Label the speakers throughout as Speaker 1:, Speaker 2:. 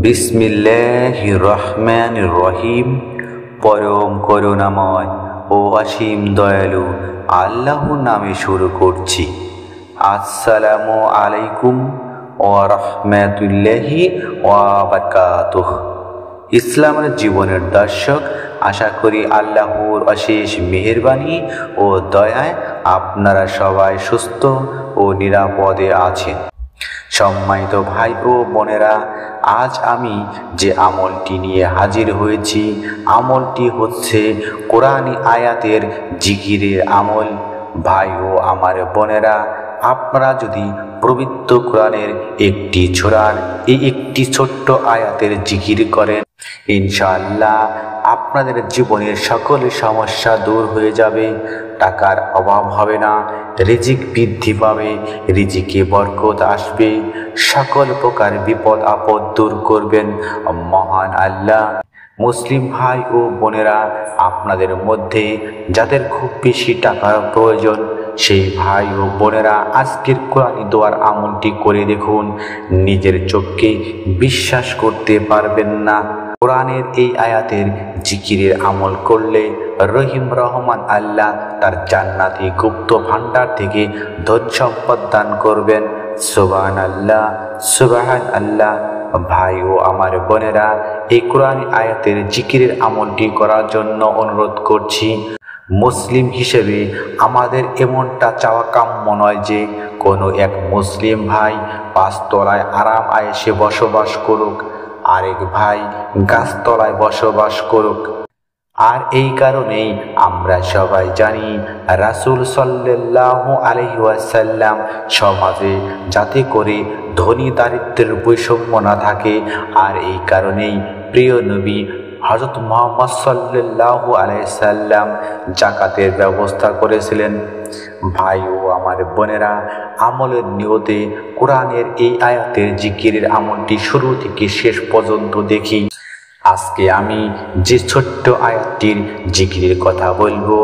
Speaker 1: বিসমিল্লাহির রহমানির রহিম। পরম করুণাময় ও অসীম দয়ালু আল্লাহর নামে শুরু করছি। আসসালামু আলাইকুম ওয়া রাহমাতুল্লাহি ওয়া বারাকাতুহু। ইসলামের জীবনের দর্শক, আশা করি আল্লাহর অশেষ মেহেরবানি ও দয়ায় আপনারা সবাই সুস্থ ও নিরাপদে আছেন। সম্মানিত ভাই ও বোনেরা, আজ আমি যে আমলটি নিয়ে হাজির হয়েছি, আমলটি হচ্ছে কোরআনী আয়াতের জিকিরের আমল। ভাই ও আমার বোনেরা, আপনারা যদি পবিত্র কোরআনের একটি সূরার এই একটি ছোট্ট আয়াতের জিকির করেন, ইনশাআল্লাহ আপনাদের জীবনের সকল সমস্যা দূর হয়ে যাবে। টাকার অভাব হবে না, রিজিক বৃদ্ধি পাবে, রিজিকে বরকত আসবে, সকল প্রকার বিপদ আপদ দূর করবেন মহান আল্লাহ। মুসলিম ভাই ও বোনেরা, আপনাদের মধ্যে যাদের খুব বেশি টাকার প্রয়োজন, সেই ভাই ও বোনেরা আজকের কোরআনী দোয়ার আমলটি করে দেখুন। নিজের চোখকে বিশ্বাস করতে পারবেন না। কোরআনের এই আয়াতের জিকিরের আমল করলে রহিম রহমান আল্লাহ তার জান্নাতি গুপ্ত ভান্ডার থেকে ধন সম্পদ দান করবেন। সুবহানাল্লাহ, সুবহানাল্লাহ। ভাই ও আমার বোনেরা, এই কোরআনী আয়াতের জিকিরের আমলটি করার জন্য অনুরোধ করছি। মুসলিম হিসেবে আমাদের এমনটা চাওয়া কাম্য নয় যে কোনো এক মুসলিম ভাই পাঁচতলায় আরাম আয়েশে বসবাস করুক, আরেক ভাই গাছতলায় বসবাস করুক। আর এই কারণেই আমরা সবাই জানি রাসূল সাল্লাল্লাহু আলাইহি ওয়াসাল্লাম সমাজে যাতে করে ধনী দারিদ্র্যের বৈষম্য না থাকে, আর এই কারণেই প্রিয় নবী হযরত মুহাম্মদ সাল্লাল্লাহু আলাইহি সাল্লাম যাকাতের ব্যবস্থা করেছিলেন। ভাই ও আমার বোনেরা, আমলের নিয়তে কোরআনের এই আয়াতের জিকিরের আমলটি শুরু থেকে শেষ পর্যন্ত দেখি। আজকে আমি যে ছোট্ট আয়াতটির জিকিরের কথা বলবো,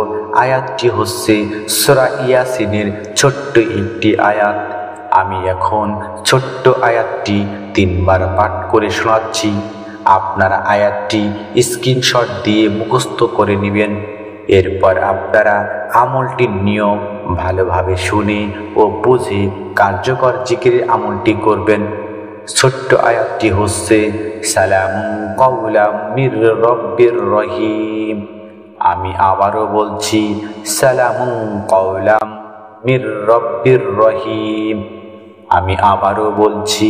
Speaker 1: আয়াতটি হচ্ছে সূরা ইয়াসিনের ছোট্ট একটি আয়াত। আমি এখন ছোট্ট আয়াতটি 3 বার পাঠ করে শোনাচ্ছি। আপনারা আয়াতটি স্ক্রিনশট দিয়ে মুখস্থ করে নেবেন। এরপর আপনারা আমলটির নিয়ম ভালোভাবে শুনে ও বুঝে কার্যকর জিকিরের আমলটি করবেন। ছোট্ট আয়াতটি হচ্ছে সালামুন কাওলাম মির রব্বির রহিম। আমি আবারও বলছি, সালামুন কাওলাম মির রব্বির রহিম। আমি আবারও বলছি,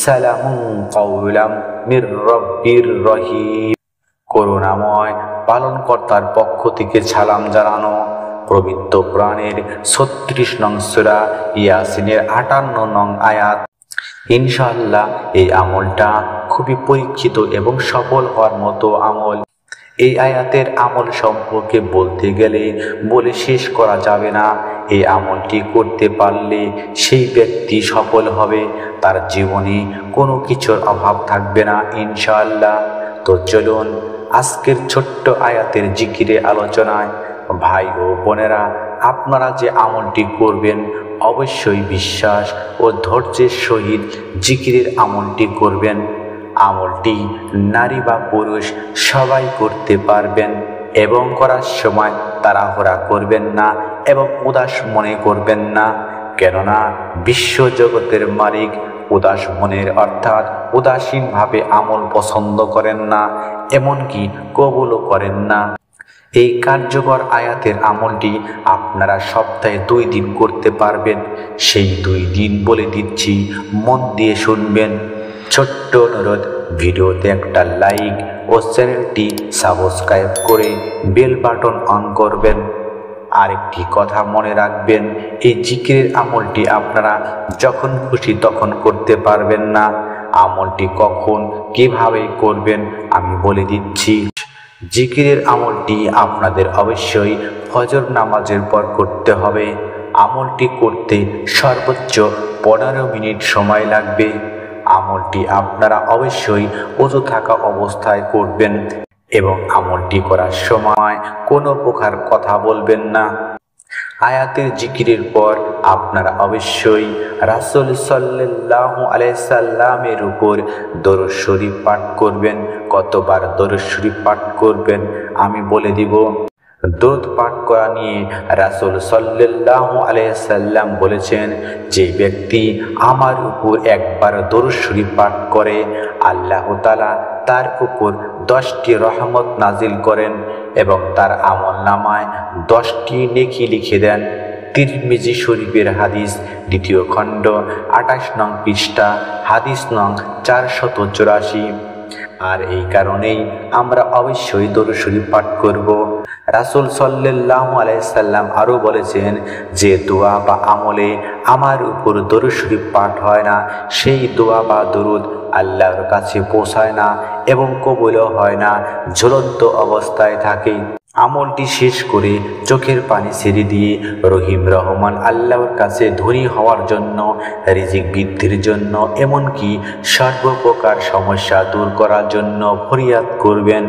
Speaker 1: সালামুন কাওলাম মির রব্বির রহিম। করুণাময় পালনকর্তার পক্ষ থেকে সালাম জানানো। পবিত্র কোরআনের 36 নং সূরা ইয়াসিনের 58 নং আয়াত। ইনশাআল্লাহ এই আমলটা খুবই পরীক্ষিত এবং সফল হওয়ার মতো আমল। এই আয়াতের আমল সম্পর্কে বলতে গেলে বলে শেষ করা যাবে না। এই আমলটি করতে পারলে সেই ব্যক্তি সফল হবে, তার জীবনে কোনো কিছুর অভাব থাকবে না ইনশাআল্লাহ। তো চলুন আজকের ছোট্ট আয়াতের জিকিরে আলোচনায়। ভাই ও বোনেরা, আপনারা যে আমলটি করবেন অবশ্যই বিশ্বাস ও ধৈর্যের সহিত জিকিরের আমলটি করবেন। আমলটি নারী বা পুরুষ সবাই করতে পারবেন এবং করার সময় তাড়াহুড়া করবেন না এবং উদাস মনে করবেন না, কেননা বিশ্ব জগতের মালিক উদাস মনের অর্থাৎ উদাসীনভাবে আমল পছন্দ করেন না, এমনকি কবুলও করেন না। এই কার্যকর আয়াতের আমলটি আপনারা সপ্তাহে 2 দিন করতে পারবেন। সেই 2 দিন বলে দিচ্ছি, মন দিয়ে শুনবেন। ছোট্ট অনুরোধ, ভিডিওতে একটা লাইক ও চ্যানেলটি সাবস্ক্রাইব করে বেল বাটন অন করবেন। আরেকটি কথা মনে রাখবেন, এই জিকিরের আমলটি আপনারা যখন খুশি তখন করতে পারবেন না। আমলটি কখন কিভাবে করবেন আমি বলে দিচ্ছি। জিকিরের আমলটি আপনাদের অবশ্যই ফজর নামাজের পর করতে হবে। আমলটি করতে সর্বোচ্চ 15 মিনিট সময় লাগবে। আমলটি আপনারা অবশ্যই ওযু থাকা অবস্থায় করবেন এবং আমলটি করার সময় কোনো প্রকার কথা বলবেন না। আয়াতের জিকিরের পর আপনারা অবশ্যই রাসূল সাল্লাল্লাহু আলাইহি সাল্লামের উপর দরুদ শরীফ পাঠ করবেন। কতবার দরুদ শরীফ পাঠ করবেন আমি বলে দিব। দরুদ পাঠ করা নিয়ে রাসূল সাল্লাল্লাহু আলাইহি সাল্লাম বলেছেন, যে ব্যক্তি আমার উপর একবার দরুদ শরীফ পাঠ করে আল্লাহ তাআলা তার উপর 10টি রহমত নাজিল করেন এবং তার আমলনামায় 10টি নেকি লিখে দেন। তিরমিজি শরীফের হাদিস, 2য় খণ্ড, 28 নং পৃষ্ঠা, হাদিস নং 484। আর এই কারণেই আমরা অবশ্যই দরুদ শরীফ পাঠ করব। রাসূল সাল্লাল্লাহু আলাইহি সাল্লাম আরও বলেছেন, যে দোয়া বা আমলে আমার উপর দরুদ শরীফ পাঠ হয় না, সেই দোয়া বা দরুদ আল্লাহর কাছে পৌঁছায় না এবং কবুলও হয় না, ঝুলন্ত অবস্থায় থাকে। আমলটি শেষ করে চোখের পানি ছেড়ে দিয়ে রহিম রহমান আল্লাহর কাছে ধনী হওয়ার জন্য, রিজিক বৃদ্ধির জন্য, এমনকি সর্বপ্রকার সমস্যা দূর করার জন্য ফরিয়াদ করবেন।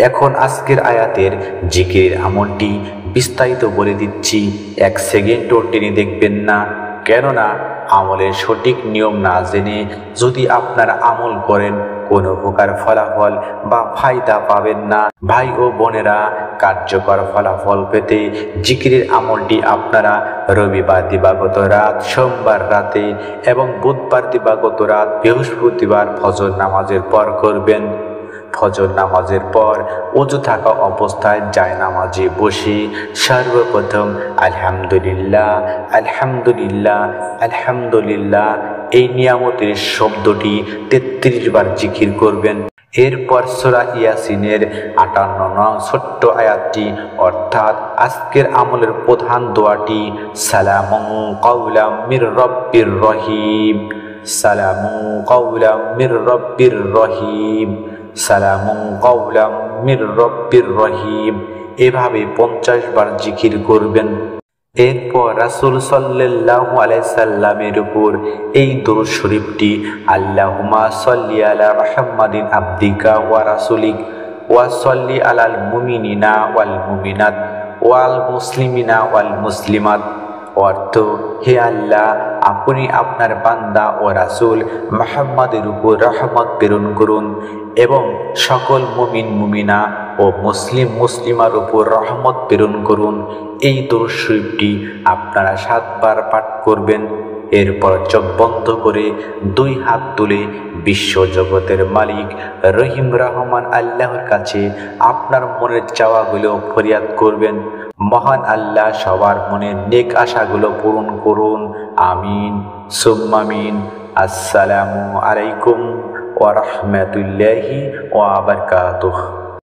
Speaker 1: এখন আজকের আয়াতের জিকিরের আমলটি বিস্তারিত বলে দিচ্ছি, 1 সেকেন্ডও টেনে দেখবেন না। কেননা আমলের সঠিক নিয়ম না জেনে যদি আপনারা আমল করেন কোনো প্রকার ফলাফল বা ফায়দা পাবেন না। ভাই ও বোনেরা, কার্যকর ফলাফল পেতে জিকিরের আমলটি আপনারা রবিবার দিবাগত রাত, সোমবার রাতে এবং বুধবার দিবাগত রাত, বৃহস্পতিবার ফজর নামাজের পর করবেন। ফজর নামাজের পর ওযু থাকা অবস্থায় জায়নামাজে বসে সর্বপ্রথম আলহামদুলিল্লাহ আলহামদুলিল্লাহ আলহামদুলিল্লাহ এই নিয়ামতের শব্দটি 33 বার জিকির করবেন। এরপর সূরা ইয়াসিনের 58 নং ছোট্ট আয়াতটি অর্থাৎ আজকের আমলের প্রধান দোয়াটি, সালামুন কাওলাম মির রব্বির রহিম, সালামুন কাওলাম মির রব্বির রহিম, সালামুন কাওলাম মির রব্বির রহিম, এভাবে 50 বার জিকির করবেন। এরপর রাসূল সাল্লাল্লাহু আলাইহি সাল্লামের উপর এই দরুদ শরীফটি, আল্লাহুম্মা সাল্লি আলা মুহাম্মাদিন আবদিকা ওয়া রাসূলিক ওয়া সাল্লি আলাল মুমিনিনা ওয়াল মুমিনাত ওয়াল মুসলিমিনা ওয়াল মুসলিমাত। অর্থ, হে আল্লাহ, আপনি আপনার বান্দা ও রাসূল মুহাম্মাদের উপর রহমত প্রেরণ করুন এবং সকল মুমিন মুমিনা ও মুসলিম মুসলিমার উপর রহমত প্রেরণ করুন। এই দরুদ শরীফটি আপনারা 7 বার পাঠ করবেন। এরপর চোখ বন্ধ করে 2 হাত তুলে বিশ্ব জগতের মালিক রহিম রহমান আল্লাহর কাছে আপনার মনের চাওয়াগুলো ফরিয়াদ করবেন। মহান আল্লাহ সবার মনের নেক আশাগুলো পূরণ করুন। আমিন সুম্মা আমিন। আসসালামু আলাইকুম ওয়া রাহমাতুল্লাহি ওয়া বারাকাতুহু।